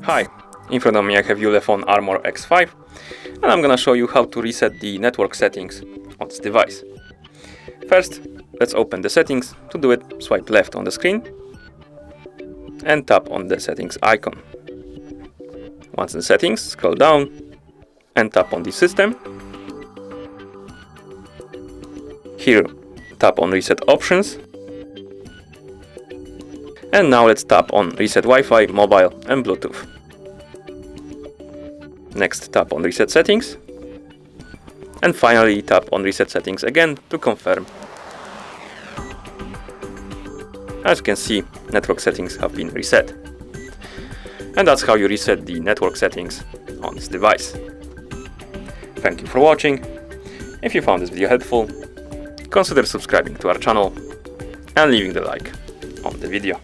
Hi, in front of me I have ULEFONE ARMOR X5 and I'm gonna show you how to reset the network settings on this device. First, let's open the settings. To do it, swipe left on the screen and tap on the settings icon. Once in settings, scroll down and tap on the system. Here, tap on reset options. And now let's tap on reset Wi-Fi, mobile and Bluetooth. Next, tap on reset settings. And finally, tap on reset settings again to confirm. As you can see, network settings have been reset. And that's how you reset the network settings on this device. Thank you for watching. If you found this video helpful, consider subscribing to our channel and leaving the like on the video.